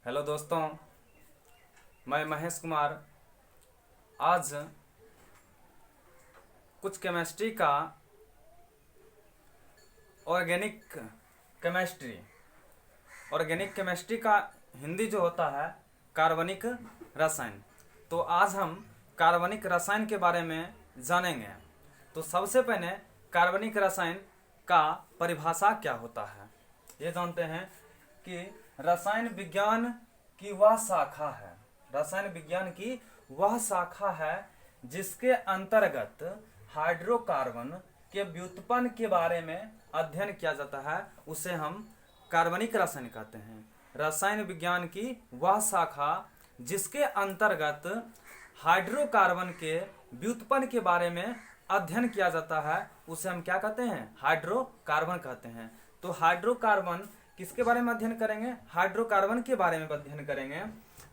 Hello दोस्तों, मैं महेश कुमार आज कुछ केमिस्ट्री का ऑर्गेनिक केमिस्ट्री का हिंदी जो होता है कार्बनिक रसायन। तो आज हम कार्बनिक रसायन के बारे में जानेंगे। तो सबसे पहले कार्बनिक रसायन का परिभाषा क्या होता है ये जानते हैं कि रसायन विज्ञान की वह शाखा है, रसायन विज्ञान की वह शाखा है जिसके अंतर्गत हाइड्रोकार्बन के व्युत्पन्न के बारे में अध्ययन किया जाता है, उसे हम कार्बनिक रसायन कहते हैं। रसायन विज्ञान की वह शाखा जिसके अंतर्गत हाइड्रोकार्बन के व्युत्पन्न के बारे में अध्ययन किया जाता है उसे हम क्या कहते हैं? हाइड्रोकार्बन कहते हैं। तो हाइड्रोकार्बन किसके बारे में अध्ययन करेंगे? हाइड्रोकार्बन के बारे में अध्ययन करेंगे।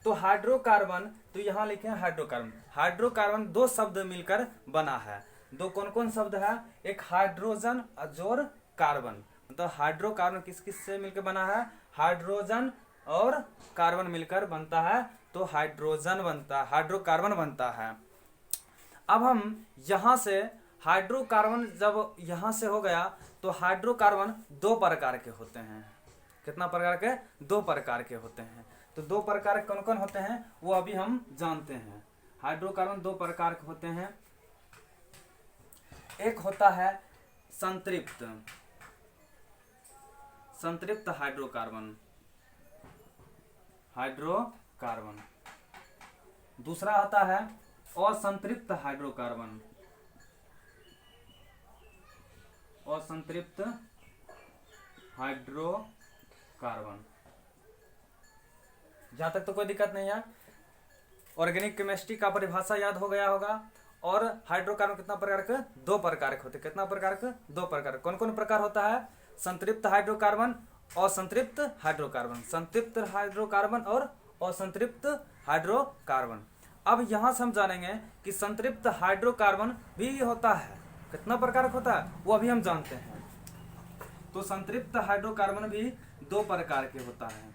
तो हाइड्रोकार्बन, तो यहाँ लिखे हैं हाइड्रोकार्बन। हाइड्रोकार्बन दो शब्द मिलकर बना है। दो कौन कौन शब्द है? एक हाइड्रोजन जोड़ कार्बन, मतलब हाइड्रोकार्बन किस किस से मिलकर बना है? हाइड्रोजन और कार्बन मिलकर बनता है, तो हाइड्रोजन बनता है, हाइड्रोकार्बन बनता है। अब हम यहाँ से हाइड्रोकार्बन जब यहाँ से हो गया तो हाइड्रोकार्बन दो प्रकार के होते हैं। कितना प्रकार के? दो प्रकार के होते हैं। तो दो प्रकार कौन कौन होते हैं वो अभी हम जानते हैं। हाइड्रोकार्बन दो प्रकार के होते हैं। एक होता है संतृप्त हाइड्रोकार्बन। दूसरा आता है असंतृप्त हाइड्रोकार्बन। जहां तक तो कोई दिक्कत नहीं है। ऑर्गेनिक केमिस्ट्री का परिभाषा याद हो गया होगा। और हाइड्रोकार्बन कितना प्रकार के? दो प्रकार के होते हैं। कितना प्रकार के? दो प्रकार। कौन कौन प्रकार होता है? संतृप्त हाइड्रोकार्बन, असंतृप्त हाइड्रोकार्बन। संतृप्त हाइड्रोकार्बन और असंतृप्त हाइड्रोकार्बन। अब यहां से हम जानेंगे कि संतृप्त हाइड्रोकार्बन भी होता है। कितना प्रकार का होता है वो अभी हम जानते हैं। तो संतृप्त हाइड्रोकार्बन भी दो प्रकार के होता है।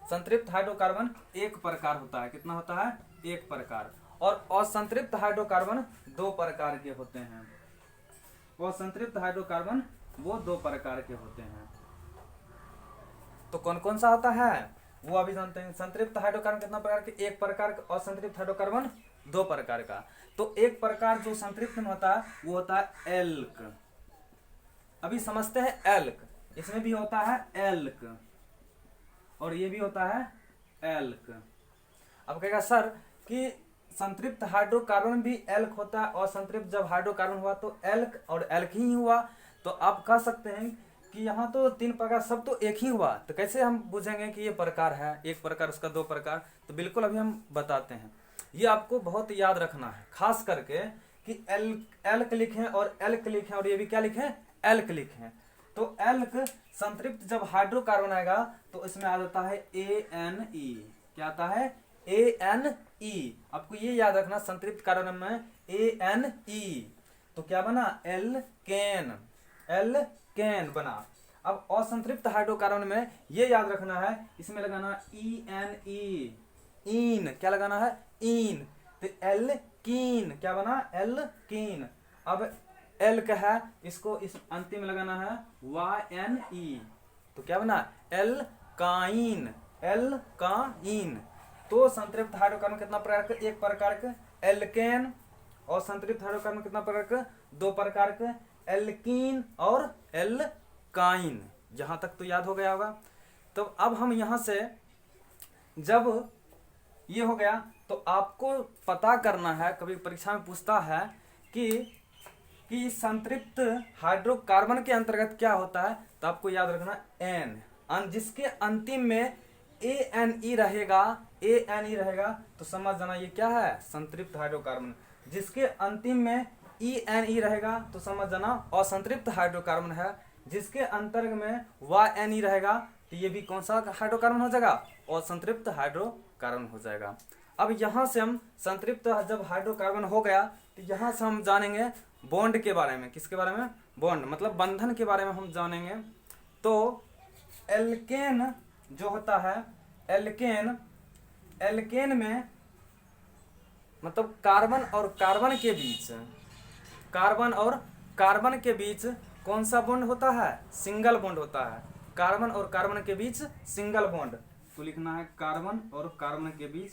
संतृप्त हाइड्रोकार्बन एक प्रकार होता है। कितना होता है? एक प्रकार। और असंतृप्त हाइड्रोकार्बन दो प्रकार के होते हैं। असंतृप्त हाइड्रोकार्बन वो दो प्रकार के होते हैं। तो कौन कौन सा होता है वो अभी जानते हैं। संतृप्त हाइड्रोकार्बन कितना प्रकार के? एक प्रकार का। असंतृप्त हाइड्रोकार्बन दो प्रकार का। तो एक प्रकार जो संतृप्त में होता है वो होता है एल्क। अभी समझते हैं एल्क। इसमें भी होता है एल्क और ये भी होता है एल्क। अब कहेगा सर कि संतृप्त हाइड्रोकार्बन भी एल्क होता है और संतृप्त जब हाइड्रोकार्बन हुआ तो एल्क और एल्क ही हुआ। तो आप कह सकते हैं कि यहाँ तो तीन प्रकार, सब तो एक ही हुआ। तो कैसे हम बुझेंगे कि ये प्रकार है, एक प्रकार उसका दो प्रकार? तो बिल्कुल अभी हम बताते हैं। ये आपको बहुत याद रखना है, खास करके कि एल्क लिखें और एल्क लिखें और ये भी क्या लिखें? एल्क लिखें। तो एल्क संतृप्त जब हाइड्रोकार्बन आएगा तो इसमें आ जाता है ANE। क्या आता है? ANE। आपको ये याद रखना, संतृप्त कार्बन में ANE तो क्या बना? एल्केन बना। अब असंतृप्त हाइड्रोकार्बन में ये याद रखना है, इसमें लगाना ENE, इन। क्या लगाना है? इन। तो एल्कीन क्या बना? एल्कीन। अब एल्क है, इसको इस अंतिम में लगाना है YNE तो क्या बना? एल्काइन। तो संतृप्त हाइड्रोकार्बन कितना प्रकार के? एक प्रकार के एल्केन। और संतृप्त हाइड्रोकार्बन कितना प्रकार के? दो प्रकार के एल्कीन और एल्काइन। जहां तक तो याद हो गया होगा। तो अब हम यहां से जब ये हो गया तो आपको पता करना है, कभी परीक्षा में पूछता है कि संतृप्त हाइड्रोकार्बन के अंतर्गत क्या होता है, तो आपको याद रखना एन, जिसके अंतिम में ANE रहेगा तो समझ जाना ये क्या है? संतृप्त हाइड्रोकार्बन। जिसके अंतिम में ENE रहेगा तो समझ जाना असंतृप्त हाइड्रोकार्बन है। जिसके अंतर्गत में YNE रहेगा तो ये भी कौन सा हाइड्रोकार्बन हो जाएगा? असंतृप्त हाइड्रोकार्बन हो जाएगा। अब यहाँ से हम संतृप्त जब हाइड्रोकार्बन हो गया तो यहाँ से हम जानेंगे बॉन्ड के बारे में। किसके बारे में? बॉन्ड मतलब बंधन के बारे में हम जानेंगे। तो एल्केन जो होता है, एल्केन में मतलब कार्बन और कार्बन के बीच कौन सा बॉन्ड होता है? सिंगल बॉन्ड होता है। कार्बन और कार्बन के बीच सिंगल बॉन्ड, तो लिखना है कार्बन और कार्बन के बीच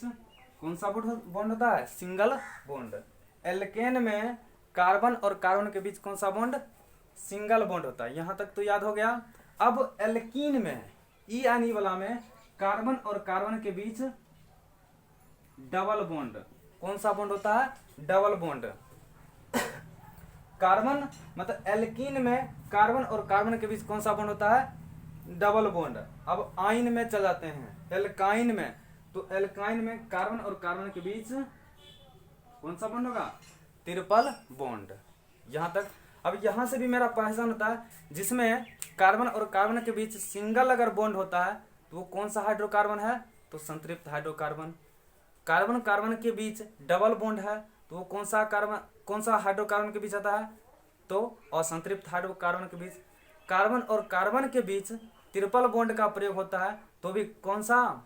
कौन सा बॉन्ड होता है? Single bond. एल्केन में कार्बन और कार्बन के बीच कौन सा बॉन्ड? सिंगल बॉन्ड होता है। यहां तक तो याद हो गया। अब एल्कीन में, ई एन ई वाला में कार्बन और कार्बन के बीच डबल बॉन्ड, कौन सा बॉन्ड होता है? Double bond. कार्बन मतलब एल्कीन में कार्बन और कार्बन के बीच कौन सा बॉन्ड होता है? Double bond. अब आइन में चल जाते हैं, एल्काइन में, तो एल्काइन में कार्बन और कार्बन के बीच कौन सा बॉन्ड होगा? Triple bond. यहां तक। अब यहां से भी मेरा पहचान होता है, जिसमें कार्बन और कार्बन के बीच सिंगल अगर बॉन्ड होता है तो वो कौन सा हाइड्रोकार्बन है? तो संतृप्त हाइड्रोकार्बन। कार्बन कार्बन के बीच डबल बॉन्ड है तो वो कौन सा हाइड्रोकार्बन के बीच आता है? तो असंतृप्त हाइड्रोकार्बन के बीच। कार्बन और कार्बन के बीच ट्रिपल बॉन्ड का प्रयोग होता है तो भी कौन सा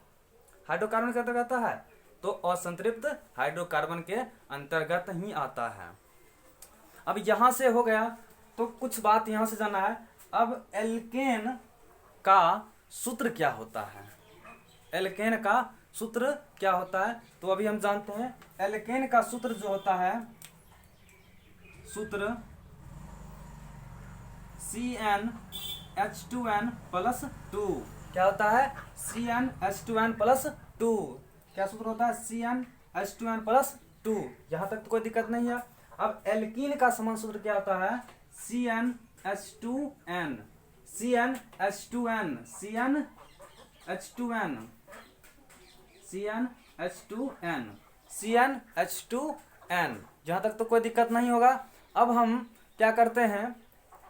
हाइड्रोकार्बन के अंतर्गत आता है? तो असंतृप्त हाइड्रोकार्बन के अंतर्गत ही आता है। अब यहां से हो गया, तो कुछ बात यहां से जाना है। अब एल्केन का सूत्र क्या होता है? एल्केन का सूत्र क्या होता है? तो अभी हम जानते हैं एल्केन का सूत्र जो होता है, सूत्र CnH2n+2। क्या होता है? CnH2n+2। क्या सूत्र होता है? CnH2n+2। यहां तक तो कोई दिक्कत नहीं है। अब एल्कीन का समान सूत्र क्या होता है? CnH2n, CnH2n, CnH2n, CnH2n, CnH2n। जहां तक तो कोई दिक्कत नहीं होगा। अब हम क्या करते हैं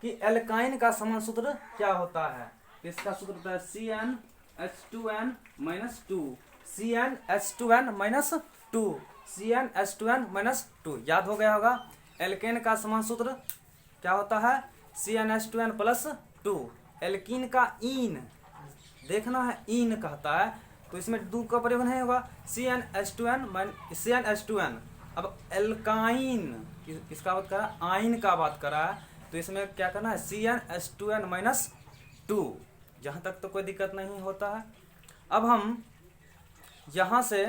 कि एल्काइन का समान सूत्र क्या होता है? इसका सूत्र होता है CnH2n-2, CnH2n-2, CnH2n-2। याद हो गया होगा। एल्केन का समान सूत्र क्या होता है? CnH2n+2। एल्कीन का ईन देखना है, ईन कहता है तो इसमें 2 का प्रयोग नहीं होगा। CnH2n। अब एल्काइन किसका बात करा? आइन का बात करा है, तो इसमें क्या करना है? CnH2n-2। जहां तक तो कोई दिक्कत नहीं होता है। अब हम यहां से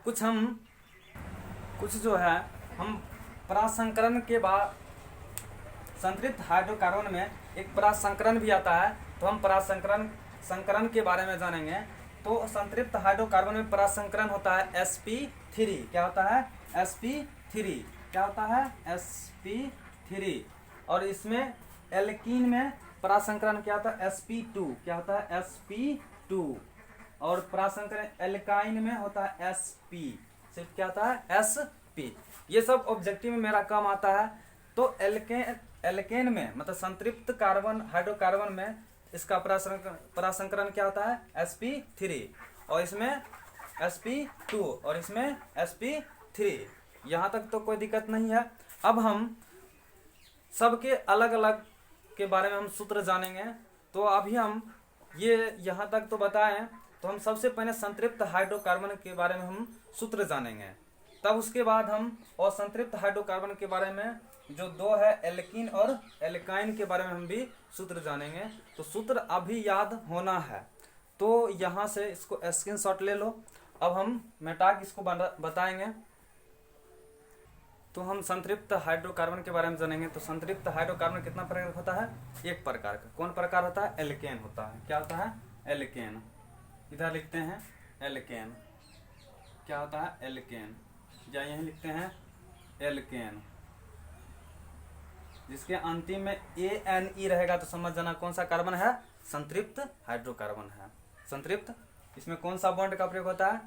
कुछ जो है हम परासंकरण के बाद संतृप्त हाइड्रोकार्बन में एक परासंकरण भी आता है, तो हम संकरण के बारे में जानेंगे। तो संतृप्त हाइड्रोकार्बन में परासंकरण होता है sp3। क्या होता है? sp3। क्या होता है? sp3। और इसमें एल्कीन में परासंकरण क्या होता है? sp2। क्या होता है? sp2। और परासंकरण एल्काइन में होता है sp। सिर्फ क्या होता है? sp। ये सब ऑब्जेक्टिव में मेरा काम आता है। तो एल्केन में मतलब संतृप्त कार्बन हाइड्रोकार्बन में इसका परासंकरण क्या होता है? sp3। और इसमें sp2 और इसमें sp3। यहाँ तक तो कोई दिक्कत नहीं है। अब हम सबके अलग अलग के बारे में हम सूत्र जानेंगे। तो अभी हम ये यहाँ तक तो बताएं, तो हम सबसे पहले संतृप्त हाइड्रोकार्बन के बारे में हम सूत्र जानेंगे। तब उसके बाद हम असंतृप्त हाइड्रोकार्बन के बारे में जो 2 है एल्कीन और एल्काइन के बारे में हम भी सूत्र जानेंगे। तो सूत्र अभी याद होना है, तो यहाँ से इसको स्क्रीनशॉट ले लो। अब हम मेटाक इसको बताएंगे। तो हम संतृप्त हाइड्रोकार्बन के बारे में जानेंगे। तो संतृप्त हाइड्रोकार्बन कितना प्रकार होता है? एक प्रकार का। कौन प्रकार होता है? एल्केन होता है। क्या होता है? एल्केन। इधर लिखते हैं एल्केन। क्या होता है? एल्केन। या यहीं लिखते हैं एल्केन, जिसके अंतिम में ANE रहेगा तो समझ जाना कौन सा कार्बन है? संतृप्त हाइड्रोकार्बन है। संतृप्त। इसमें कौन सा बॉन्ड का प्रयोग होता है?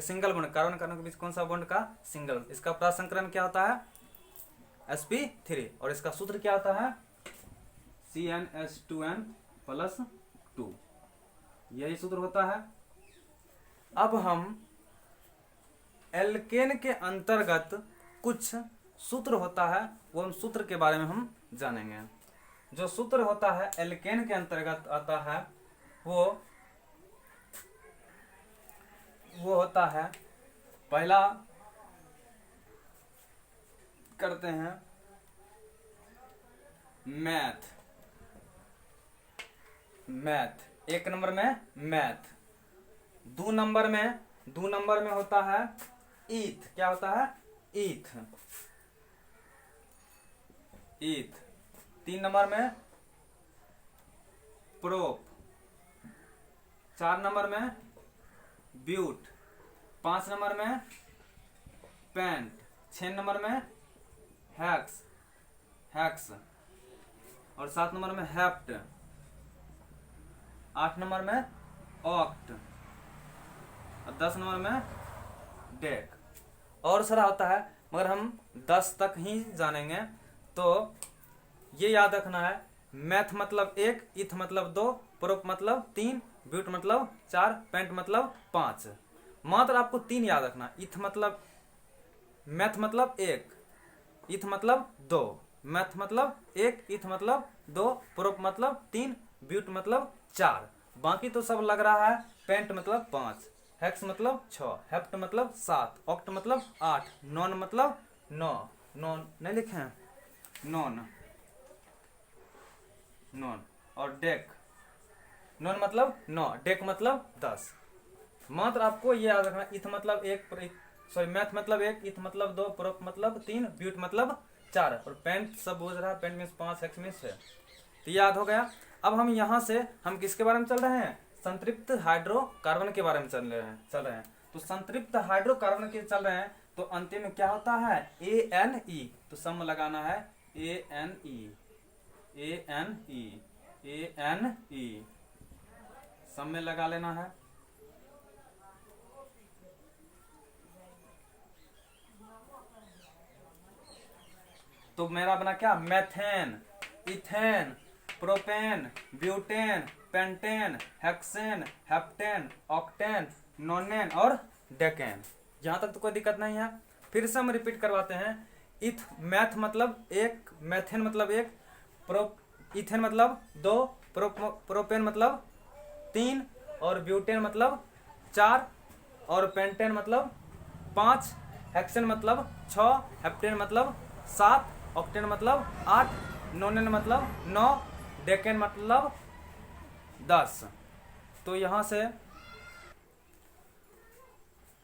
Single bond. कार्बन कार्बन के बीच कौन सा बॉन्ड का? सिंगल। इसका परासंकरण क्या होता है? sp3। और इसका सूत्र क्या होता है? CnH2n+2। यही सूत्र होता है। अब हम एल्केन के अंतर्गत कुछ सूत्र होता है, वो हम सूत्र के बारे में हम जानेंगे। जो सूत्र होता है एल्केन के अंतर्गत आता है वो होता है, पहला करते हैं मैथ, एक नंबर में मैथ, दो नंबर में होता है ईथ। क्या होता है? ईथ। तीन नंबर में प्रोप, चार नंबर में ब्यूट, पांच नंबर में पेंट, छह नंबर में हैक्स और सात नंबर में हेप्ट, आठ नंबर में ऑक्ट और 10 नंबर में डेक। और सारा होता है मगर हम 10 तक ही जानेंगे। तो ये याद रखना है, मैथ मतलब 1, इथ मतलब 2, प्रोप मतलब 3, ब्यूट मतलब 4, पेंट मतलब 5। मात्र आपको 3 याद रखना। मैथ मतलब 1, इथ मतलब 2, मैथ मतलब 1, इथ मतलब 2, प्रोप मतलब 3, ब्यूट मतलब 4। बाकी तो सब लग रहा है। पेंट मतलब 5, हेक्स मतलब 6, हेप्ट मतलब 7, ऑक्ट मतलब 8, नॉन मतलब 9, नॉन नहीं लिखे हैं, नॉन और डेक, नॉन मतलब 9, डेक मतलब 10। मात्र आपको ये याद रखना, इथ मतलब 1, मैथ मतलब 1, इथ मतलब 2, प्रोप मतलब 3, ब्यूट मतलब 4 और पेंट सब बोझ रहा है, पेंट मीन्स 5, हेक्स मीन्स 6। तो याद हो गया। अब हम यहाँ से हम किसके बारे में चल रहे हैं? संतृप्त हाइड्रोकार्बन के बारे में चल रहे हैं। तो संतृप्त हाइड्रोकार्बन के चल रहे हैं तो अंतिम में क्या होता है? ANE। तो सम लगाना है ANE, सम में लगा लेना है। तो मेरा बना क्या? Methane, ethane, propane, butane, pentane, hexane, heptane, octane, नोनेन और डेकेन। यहां तक तो कोई दिक्कत नहीं है। फिर से हम रिपीट करवाते हैं। मैथ मतलब 1, मैथेन मतलब 1, इथेन मतलब 2, प्रोपेन मतलब 3 और ब्यूटेन मतलब 4 और पेंटेन मतलब 5, हेक्सेन मतलब 6, हेप्टेन मतलब 7, ऑक्टेन मतलब 8, नोनेन मतलब 9, डेकेन मतलब 10। तो यहां से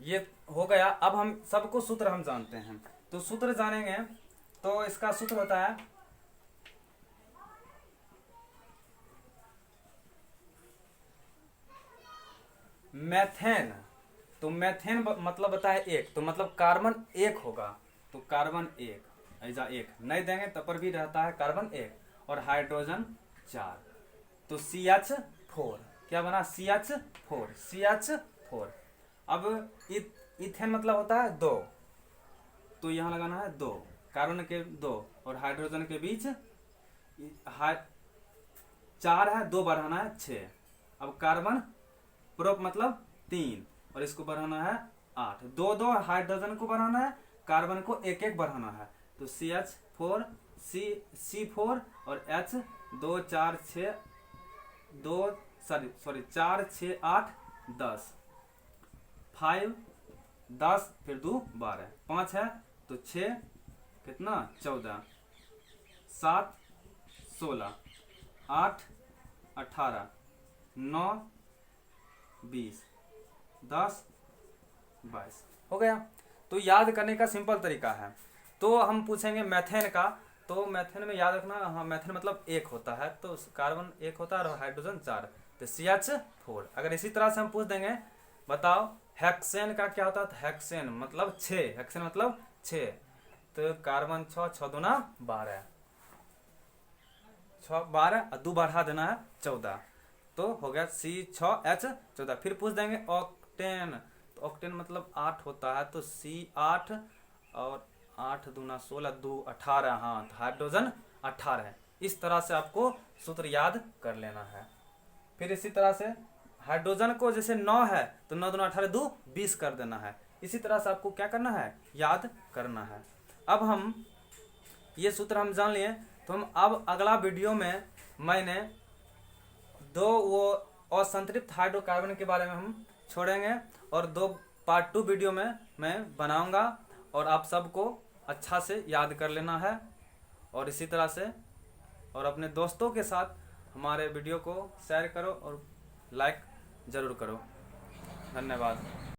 ये हो गया। अब हम सबको सूत्र हम जानते हैं, तो सूत्र जानेंगे। तो इसका सूत्र होता है मैथेन। तो मैथेन मतलब बताए 1, तो मतलब कार्बन 1 होगा। तो कार्बन 1 ऐसा 1 नहीं देंगे तब पर भी रहता है कार्बन 1 और हाइड्रोजन 4। तो CH4 क्या बना? CH4। अब इथेन मतलब होता है 2, तो यहां लगाना है 2, कार्बन के 2 और हाइड्रोजन के बीच 4 है, 2 बढ़ाना है 6। अब कार्बन प्रोप मतलब 3 और इसको बढ़ाना है 8, 2 हाइड्रोजन को बढ़ाना है, कार्बन को 1 बढ़ाना है। तो CH4 C4 और H 2 4 6 4 6 8 10, 5 10 फिर 2 12, 5 है तो 6 कितना 14, 7 16, 8 18, 9 20, 10 22 हो गया। तो याद करने का सिंपल तरीका है। तो हम पूछेंगे मैथेन का, तो मैथेन में याद रखना, हाँ मैथेन मतलब 1 होता है, तो कार्बन 1 होता है और हाइड्रोजन 4, तो CH4। अगर इसी तरह से हम पूछ देंगे बताओ हेक्सेन का क्या होता है? तो हेक्सेन मतलब 6, हेक्सेन मतलब 6, तो कार्बन 6 6 दूना 12, 6 12 और 2 बढ़ा देना है 14, तो हो गया C6H14। फिर पूछ देंगे ऑक्टेन, तो ऑक्टेन मतलब 8 होता है, तो C8 और 8 दूना 16, 2 18, हाँ तो हाइड्रोजन 18 है। इस तरह से आपको सूत्र याद कर लेना है। फिर इसी तरह से हाइड्रोजन को जैसे 9 है तो 9 दूना 18, 2 20 कर देना है। इसी तरह से आपको क्या करना है? याद करना है। अब हम ये सूत्र हम जान लिए, तो हम अब अगला वीडियो में मैंने 2 वो असंतृप्त हाइड्रोकार्बन के बारे में हम छोड़ेंगे और 2 पार्ट 2 वीडियो में मैं बनाऊंगा और आप सबको अच्छा से याद कर लेना है और इसी तरह से और अपने दोस्तों के साथ हमारे वीडियो को शेयर करो और लाइक ज़रूर करो। धन्यवाद।